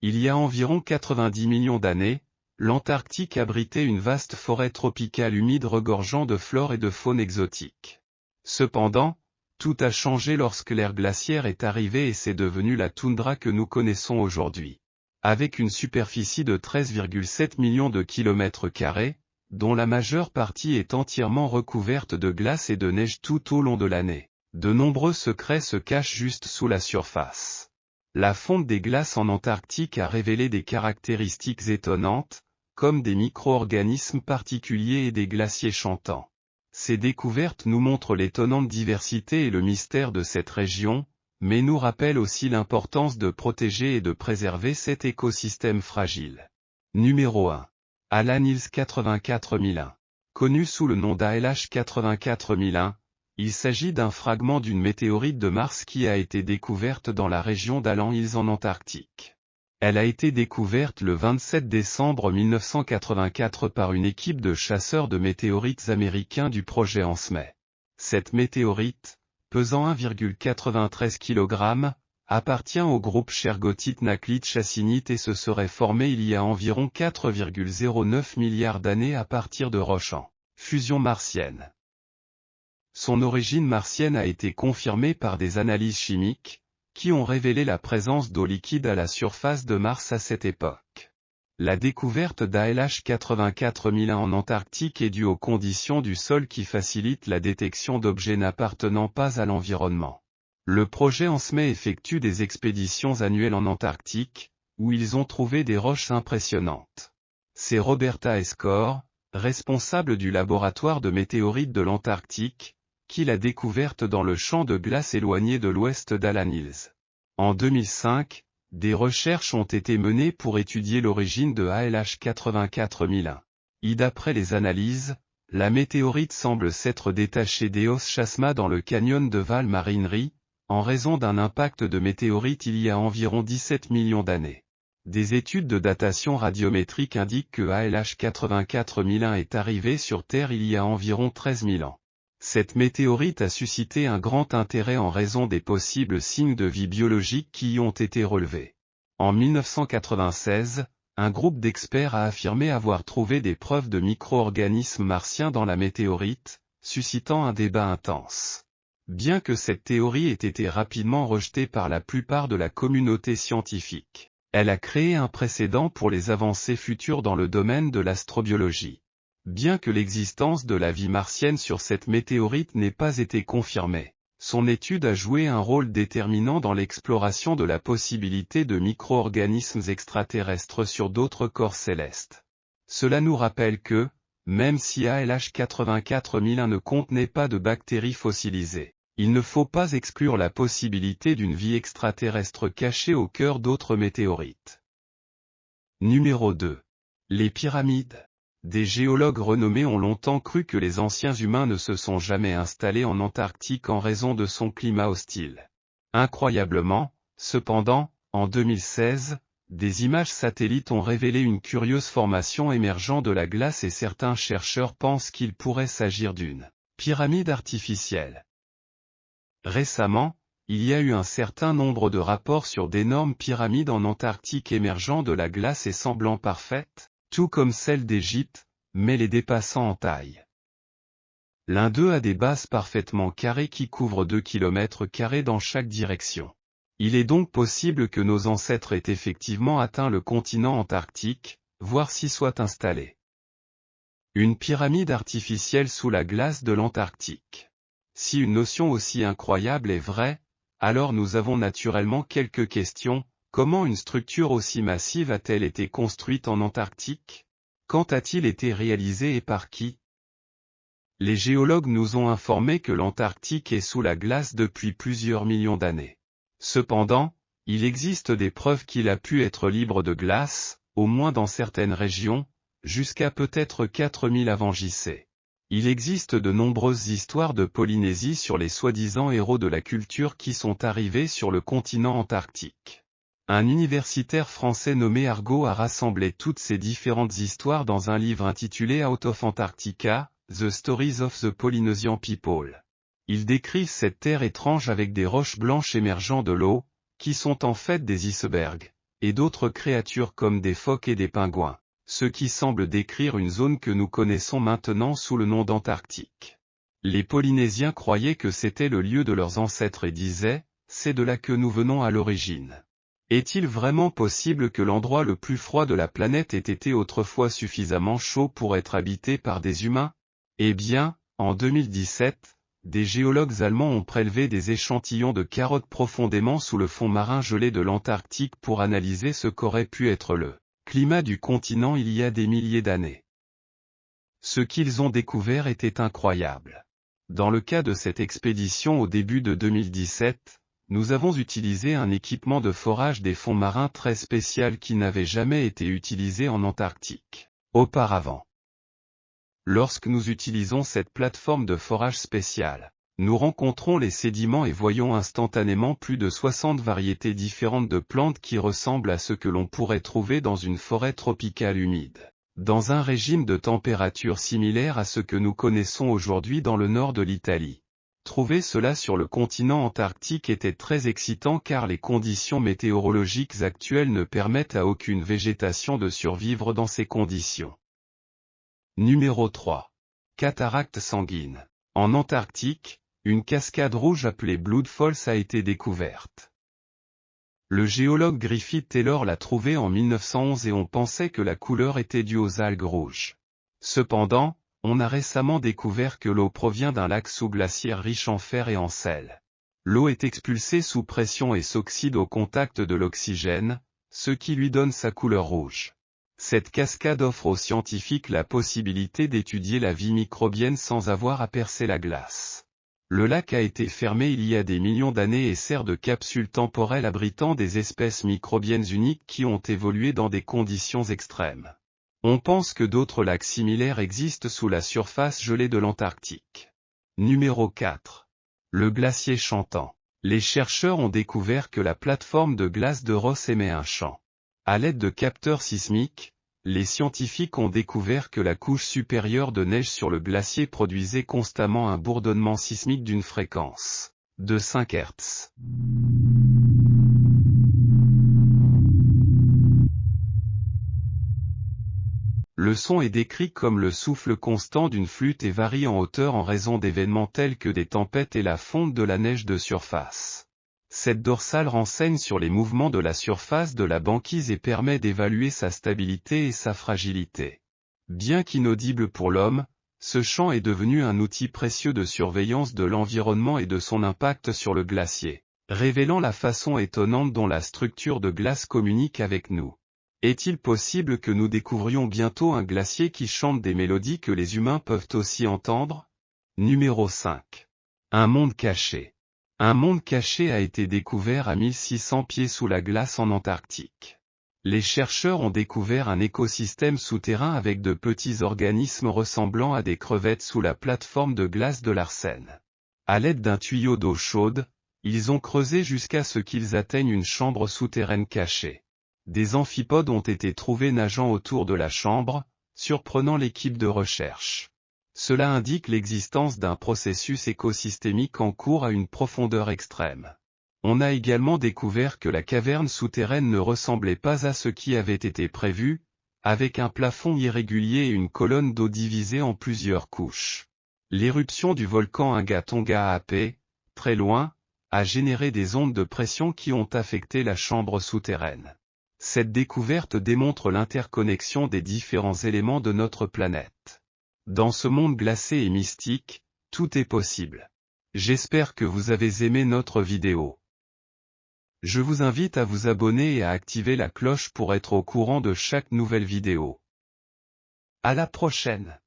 Il y a environ 90 millions d'années, l'Antarctique abritait une vaste forêt tropicale humide regorgeant de flore et de faune exotique. Cependant, tout a changé lorsque l'ère glaciaire est arrivée et c'est devenu la toundra que nous connaissons aujourd'hui. Avec une superficie de 13,7 millions de kilomètres carrés, dont la majeure partie est entièrement recouverte de glace et de neige tout au long de l'année, de nombreux secrets se cachent juste sous la surface. La fonte des glaces en Antarctique a révélé des caractéristiques étonnantes, comme des micro-organismes particuliers et des glaciers chantants. Ces découvertes nous montrent l'étonnante diversité et le mystère de cette région, mais nous rappellent aussi l'importance de protéger et de préserver cet écosystème fragile. Numéro 1. Allan Hills 84001. Connu sous le nom d'ALH 84001, il s'agit d'un fragment d'une météorite de Mars qui a été découverte dans la région d'Allan Hills en Antarctique. Elle a été découverte le 27 décembre 1984 par une équipe de chasseurs de météorites américains du projet ANSME. Cette météorite, pesant 1,93 kg, appartient au groupe Shergotite-Naklite-Chassinite et se serait formée il y a environ 4,09 milliards d'années à partir de roches en fusion martienne. Son origine martienne a été confirmée par des analyses chimiques, qui ont révélé la présence d'eau liquide à la surface de Mars à cette époque. La découverte d'ALH 84001 en Antarctique est due aux conditions du sol qui facilitent la détection d'objets n'appartenant pas à l'environnement. Le projet ANSME effectue des expéditions annuelles en Antarctique, où ils ont trouvé des roches impressionnantes. C'est Roberta Escor, responsable du laboratoire de météorites de l'Antarctique, qui l'a découverte dans le champ de glace éloigné de l'ouest d'Allan Hills. En 2005, des recherches ont été menées pour étudier l'origine de ALH 84001. Et d'après les analyses, la météorite semble s'être détachée d'Eos Chasma dans le canyon de Val Marinery, en raison d'un impact de météorite il y a environ 17 millions d'années. Des études de datation radiométrique indiquent que ALH 84001 est arrivé sur Terre il y a environ 13 000 ans. Cette météorite a suscité un grand intérêt en raison des possibles signes de vie biologique qui y ont été relevés. En 1996, un groupe d'experts a affirmé avoir trouvé des preuves de micro-organismes martiens dans la météorite, suscitant un débat intense. Bien que cette théorie ait été rapidement rejetée par la plupart de la communauté scientifique, elle a créé un précédent pour les avancées futures dans le domaine de l'astrobiologie. Bien que l'existence de la vie martienne sur cette météorite n'ait pas été confirmée, son étude a joué un rôle déterminant dans l'exploration de la possibilité de micro-organismes extraterrestres sur d'autres corps célestes. Cela nous rappelle que, même si ALH 84001 ne contenait pas de bactéries fossilisées, il ne faut pas exclure la possibilité d'une vie extraterrestre cachée au cœur d'autres météorites. Numéro 2. Les pyramides. Des géologues renommés ont longtemps cru que les anciens humains ne se sont jamais installés en Antarctique en raison de son climat hostile. Incroyablement, cependant, en 2016, des images satellites ont révélé une curieuse formation émergeant de la glace et certains chercheurs pensent qu'il pourrait s'agir d'une pyramide artificielle. Récemment, il y a eu un certain nombre de rapports sur d'énormes pyramides en Antarctique émergeant de la glace et semblant parfaites, tout comme celle d'Égypte, mais les dépassant en taille. L'un d'eux a des bases parfaitement carrées qui couvrent 2 km² dans chaque direction. Il est donc possible que nos ancêtres aient effectivement atteint le continent antarctique, voire s'y soient installés. Une pyramide artificielle sous la glace de l'Antarctique. Si une notion aussi incroyable est vraie, alors nous avons naturellement quelques questions. Comment une structure aussi massive a-t-elle été construite en Antarctique? Quand a-t-il été réalisé et par qui? Les géologues nous ont informé que l'Antarctique est sous la glace depuis plusieurs millions d'années. Cependant, il existe des preuves qu'il a pu être libre de glace, au moins dans certaines régions, jusqu'à peut-être 4000 avant JC. Il existe de nombreuses histoires de Polynésie sur les soi-disant héros de la culture qui sont arrivés sur le continent antarctique. Un universitaire français nommé Argot a rassemblé toutes ces différentes histoires dans un livre intitulé Out of Antarctica, The Stories of the Polynesian People. Il décrit cette terre étrange avec des roches blanches émergeant de l'eau, qui sont en fait des icebergs, et d'autres créatures comme des phoques et des pingouins, ce qui semble décrire une zone que nous connaissons maintenant sous le nom d'Antarctique. Les Polynésiens croyaient que c'était le lieu de leurs ancêtres et disaient, c'est de là que nous venons à l'origine. Est-il vraiment possible que l'endroit le plus froid de la planète ait été autrefois suffisamment chaud pour être habité par des humains? Eh bien, en 2017, des géologues allemands ont prélevé des échantillons de carottes profondément sous le fond marin gelé de l'Antarctique pour analyser ce qu'aurait pu être le climat du continent il y a des milliers d'années. Ce qu'ils ont découvert était incroyable. Dans le cas de cette expédition au début de 2017, nous avons utilisé un équipement de forage des fonds marins très spécial qui n'avait jamais été utilisé en Antarctique auparavant. Lorsque nous utilisons cette plateforme de forage spéciale, nous rencontrons les sédiments et voyons instantanément plus de 60 variétés différentes de plantes qui ressemblent à ce que l'on pourrait trouver dans une forêt tropicale humide, dans un régime de température similaire à ce que nous connaissons aujourd'hui dans le nord de l'Italie. Trouver cela sur le continent antarctique était très excitant car les conditions météorologiques actuelles ne permettent à aucune végétation de survivre dans ces conditions. Numéro 3. Cataracte sanguine. En Antarctique, une cascade rouge appelée Blood Falls a été découverte. Le géologue Griffith Taylor l'a trouvée en 1911 et on pensait que la couleur était due aux algues rouges. Cependant, on a récemment découvert que l'eau provient d'un lac sous-glaciaire riche en fer et en sel. L'eau est expulsée sous pression et s'oxyde au contact de l'oxygène, ce qui lui donne sa couleur rouge. Cette cascade offre aux scientifiques la possibilité d'étudier la vie microbienne sans avoir à percer la glace. Le lac a été fermé il y a des millions d'années et sert de capsule temporelle abritant des espèces microbiennes uniques qui ont évolué dans des conditions extrêmes. On pense que d'autres lacs similaires existent sous la surface gelée de l'Antarctique. Numéro 4. Le glacier chantant. Les chercheurs ont découvert que la plateforme de glace de Ross émet un chant. À l'aide de capteurs sismiques, les scientifiques ont découvert que la couche supérieure de neige sur le glacier produisait constamment un bourdonnement sismique d'une fréquence de 5 Hz. Le son est décrit comme le souffle constant d'une flûte et varie en hauteur en raison d'événements tels que des tempêtes et la fonte de la neige de surface. Cette dorsale renseigne sur les mouvements de la surface de la banquise et permet d'évaluer sa stabilité et sa fragilité. Bien qu'inaudible pour l'homme, ce chant est devenu un outil précieux de surveillance de l'environnement et de son impact sur le glacier, révélant la façon étonnante dont la structure de glace communique avec nous. Est-il possible que nous découvrions bientôt un glacier qui chante des mélodies que les humains peuvent aussi entendre? Numéro 5. Un monde caché. Un monde caché a été découvert à 1600 pieds sous la glace en Antarctique. Les chercheurs ont découvert un écosystème souterrain avec de petits organismes ressemblant à des crevettes sous la plateforme de glace de Larsen. À l'aide d'un tuyau d'eau chaude, ils ont creusé jusqu'à ce qu'ils atteignent une chambre souterraine cachée. Des amphipodes ont été trouvés nageant autour de la chambre, surprenant l'équipe de recherche. Cela indique l'existence d'un processus écosystémique en cours à une profondeur extrême. On a également découvert que la caverne souterraine ne ressemblait pas à ce qui avait été prévu, avec un plafond irrégulier et une colonne d'eau divisée en plusieurs couches. L'éruption du volcan Inga Ap, très loin, a généré des ondes de pression qui ont affecté la chambre souterraine. Cette découverte démontre l'interconnexion des différents éléments de notre planète. Dans ce monde glacé et mystique, tout est possible. J'espère que vous avez aimé notre vidéo. Je vous invite à vous abonner et à activer la cloche pour être au courant de chaque nouvelle vidéo. À la prochaine!